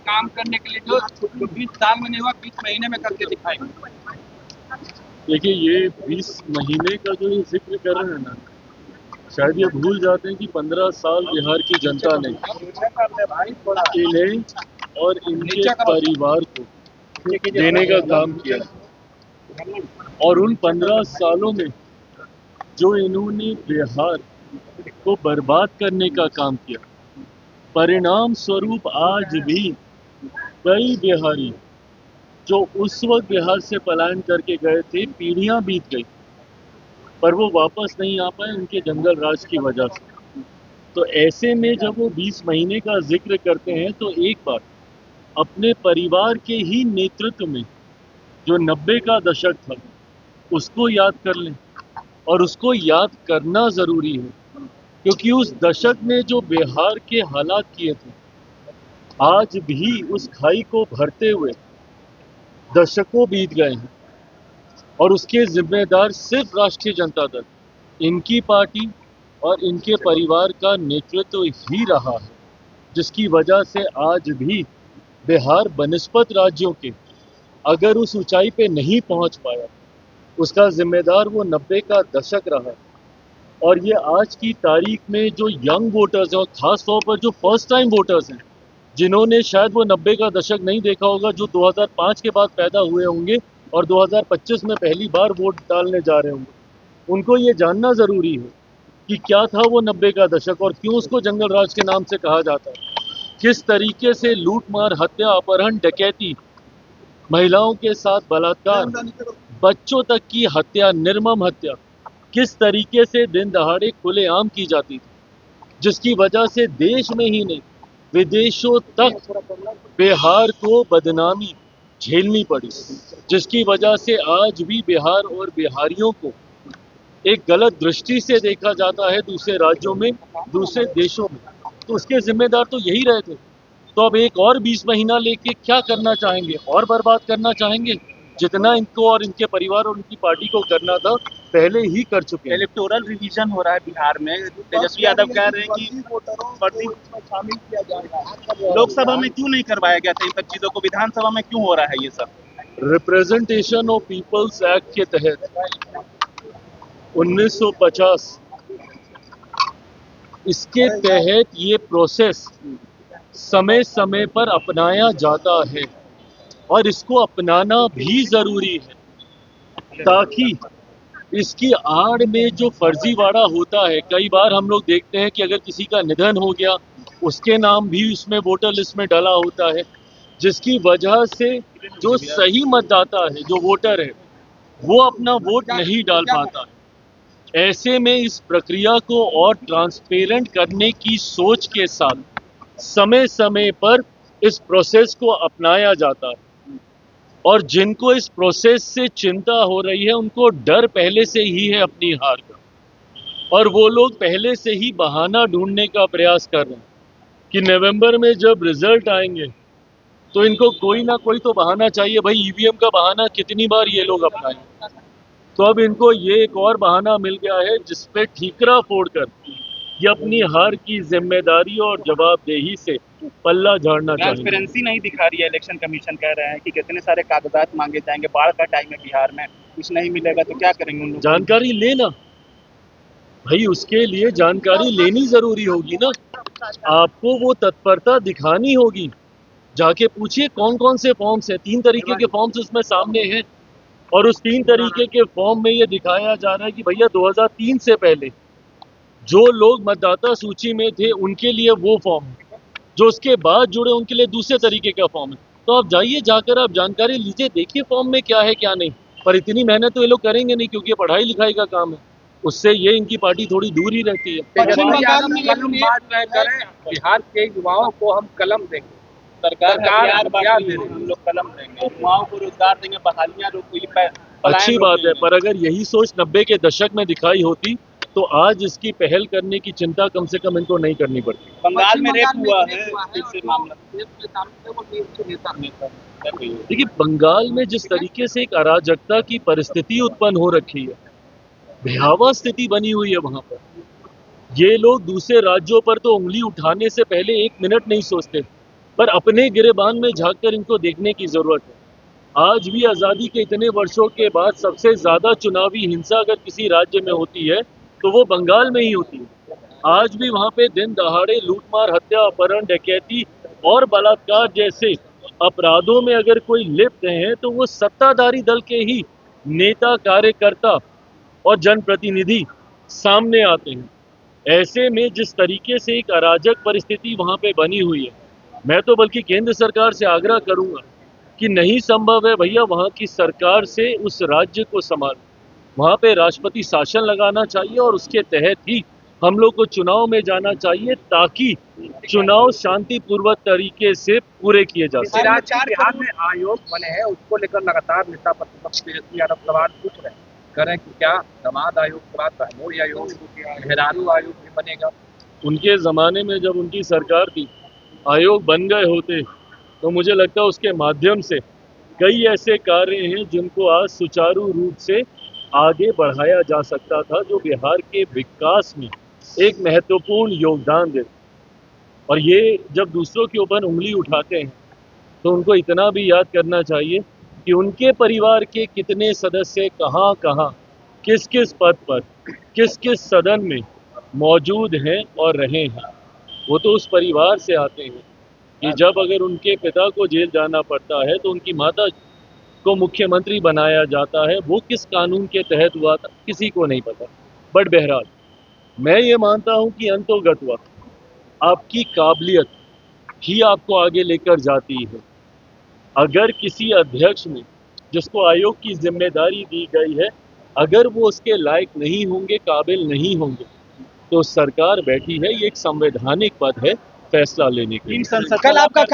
काम करने के लिए जो 20 साल में नहीं हुआ 20 महीने में करके दिखाएंगे। देखिए, ये 20 महीने का जो ये जिक्र कर रहे हैं ना, शायद ये भूल जाते हैं कि 15 साल बिहार की जनता ने इन्हें और इनके परिवार को देने का काम किया, और उन 15 सालों में जो इन्होंने बिहार को बर्बाद करने का काम किया, परिणाम स्वरूप आज भी कई बिहारी जो उस वक्त बिहार से पलायन करके गए थे, पीढ़ियां बीत गई पर वो वापस नहीं आ पाए उनके जंगल राज की वजह से। तो ऐसे में जब वो 20 महीने का जिक्र करते हैं तो एक बार अपने परिवार के ही नेतृत्व में जो 90 का दशक था उसको याद कर लें, और उसको याद करना ज़रूरी है क्योंकि उस दशक में जो बिहार के हालात किए थे, आज भी उस खाई को भरते हुए दशकों बीत गए हैं और उसके जिम्मेदार सिर्फ राष्ट्रीय जनता दल, इनकी पार्टी और इनके परिवार का नेतृत्व ही रहा है, जिसकी वजह से आज भी बिहार बनिस्पत राज्यों के अगर उस ऊंचाई पे नहीं पहुंच पाया, उसका जिम्मेदार वो 90 का दशक रहा। और ये आज की तारीख में जो यंग वोटर्स हैं और खास तौर पर जो फर्स्ट टाइम वोटर्स हैं, जिन्होंने शायद वो 90 का दशक नहीं देखा होगा, जो 2005 के बाद पैदा हुए होंगे और 2025 में पहली बार वोट डालने जा रहे होंगे, उनको ये जानना ज़रूरी है कि क्या था वो 90 का दशक और क्यों उसको जंगल राज के नाम से कहा जाता है। किस तरीके से लूट मार, हत्या, अपहरण, डकैती, महिलाओं के साथ बलात्कार, बच्चों तक की हत्या, निर्मम हत्या किस तरीके से दिन दहाड़े खुलेआम की जाती थी, जिसकी वजह से देश में ही नहीं विदेशों तक बिहार को बदनामी झेलनी पड़ी, जिसकी वजह से आज भी बिहार और बिहारियों को एक गलत दृष्टि से देखा जाता है दूसरे राज्यों में, दूसरे देशों में। तो उसके जिम्मेदार तो यही रहे थे। तो अब एक और 20 महीना लेके क्या करना चाहेंगे? और बर्बाद करना चाहेंगे? जितना इनको और इनके परिवार और उनकी पार्टी को करना था पहले ही कर चुके हैं। इलेक्टोरल रिवीजन हो रहा है बिहार में, तेजस्वी यादव कह रहे हैं कि फर्जी शामिल किया जाएगा। लोकसभा में क्यों नहीं करवाया गया था इन सब चीजों को, विधानसभा में क्यों हो रहा है ये सब? रिप्रेजेंटेशन ऑफ पीपल्स एक्ट के तहत 1950 इसके तहत ये प्रोसेस समय समय पर अपनाया जाता है और इसको अपनाना भी जरूरी है, ताकि इसकी आड़ में जो फर्जीवाड़ा होता है, कई बार हम लोग देखते हैं कि अगर किसी का निधन हो गया उसके नाम भी उसमें वोटर लिस्ट में डला होता है, जिसकी वजह से जो सही मतदाता है, जो वोटर है, वो अपना वोट नहीं डाल पाता है। ऐसे में इस प्रक्रिया को और ट्रांसपेरेंट करने की सोच के साथ समय समय पर इस प्रोसेस को अपनाया जाता है, और जिनको इस प्रोसेस से चिंता हो रही है उनको डर पहले से ही है अपनी हार का, और वो लोग पहले से ही बहाना ढूंढने का प्रयास कर रहे हैं कि नवंबर में जब रिजल्ट आएंगे तो इनको कोई ना कोई तो बहाना चाहिए। भाई, ईवीएम का बहाना कितनी बार ये लोग अपनाएंगे? तो अब इनको ये एक और बहाना मिल गया है जिसपे ठीकरा फोड़कर ये अपनी हार की जिम्मेदारी और जवाबदेही से पल्ला झाड़ना चाहिए। ट्रांसपेरेंसी नहीं दिखा रही है इलेक्शन कमीशन, कह रहे हैं कि कितने सारे कागजात मांगे जाएंगे, बाढ़ का टाइम है बिहार में, कुछ नहीं मिलेगा तो क्या करेंगे उन लोग? जानकारी लेना भाई, उसके लिए जानकारी लेनी जरूरी होगी ना, आपको वो तत्परता दिखानी होगी। जाके पूछिए कौन कौन से फॉर्म्स हैं, 3 तरीके के फॉर्म्स उसमें सामने हैं, और उस 3 तरीके के फॉर्म में ये दिखाया जा रहा है कि भैया 2003 से पहले जो लोग मतदाता सूची में थे उनके लिए वो फॉर्म है, जो उसके बाद जुड़े उनके लिए दूसरे तरीके का फॉर्म है। तो आप जाइए, जाकर आप जानकारी लीजिए, देखिए फॉर्म में क्या है क्या नहीं। पर इतनी मेहनत तो ये लोग करेंगे नहीं क्योंकि ये पढ़ाई लिखाई का काम है, उससे ये इनकी पार्टी थोड़ी दूर ही रहती है। पश्चिम बंगाल में कलम बात तय करें, बिहार के युवाओं को हम कलम देंगे, सरकार क्या दे रही है? हम लोग कलम देंगे, युवाओं को रोजगार देंगे, बहालियां अच्छी बात है, पर अगर यही सोच 90 के दशक में दिखाई होती तो आज इसकी पहल करने की चिंता कम से कम इनको नहीं करनी पड़ती। बंगाल में रेप हुआ है, इससे मामला देखिए, बंगाल में जिस तरीके से एक अराजकता की परिस्थिति उत्पन्न हो रखी है, भयावह स्थिति बनी हुई है वहां पर। ये लोग दूसरे राज्यों पर तो उंगली उठाने से पहले 1 मिनट नहीं सोचते पर अपने गिरेबान में झांककर इनको देखने की जरूरत है। आज भी आजादी के इतने वर्षों के बाद सबसे ज्यादा चुनावी हिंसा अगर किसी राज्य में होती है तो वो बंगाल में ही होती है। आज भी वहां पे दिन दहाड़े लूटमार, हत्या, अपहरण, डकैती और बलात्कार जैसे अपराधों में अगर कोई लिप्त है तो वो सत्ताधारी दल के ही नेता, कार्यकर्ता और जनप्रतिनिधि सामने आते हैं। ऐसे में जिस तरीके से एक अराजक परिस्थिति वहां पे बनी हुई है, मैं तो बल्कि केंद्र सरकार से आग्रह करूंगा कि नहीं संभव है भैया वहां की सरकार से उस राज्य को संभाल, वहां पे राष्ट्रपति शासन लगाना चाहिए और उसके तहत ही हम लोग को चुनाव में जाना चाहिए ताकि चुनाव शांतिपूर्वक तरीके से पूरे किए जा सके। बिहार में आयोग बने हैं, उसको लेकर लगातार नेता प्रतिपक्ष तेजस्वी यादव सवाल पूछ रहे हैं, कह रहे हैं कि क्या दामाद आयोग के बाद बहनोई आयोग, मेहरारू आयोग भी बनेगा। उनके जमाने में जब उनकी सरकार थी, आयोग बन गए होते तो मुझे लगता है उसके माध्यम से कई ऐसे कार्य हैं जिनको आज सुचारू रूप से आगे बढ़ाया जा सकता था, जो बिहार के विकास में एक महत्वपूर्ण योगदान दे। और ये जब दूसरों के ऊपर उंगली उठाते हैं तो उनको इतना भी याद करना चाहिए कि उनके परिवार के कितने सदस्य कहाँ कहाँ, किस किस पद पर, किस किस सदन में मौजूद हैं और रहे हैं। वो तो उस परिवार से आते हैं कि जब अगर उनके पिता को जेल जाना पड़ता है तो उनकी माता को मुख्यमंत्री बनाया जाता है। वो किस कानून के तहत हुआ था किसी को नहीं पता। बट बहरहाल मैं ये मानता हूं कि अंतोगत्वा आपकी काबिलियत ही आपको आगे लेकर जाती है। अगर किसी अध्यक्ष ने, जिसको आयोग की जिम्मेदारी दी गई है, अगर वो उसके लायक नहीं होंगे, काबिल नहीं होंगे, तो सरकार बैठी है, ये एक संवैधानिक पद है फैसला लेने के लिए। कल आपका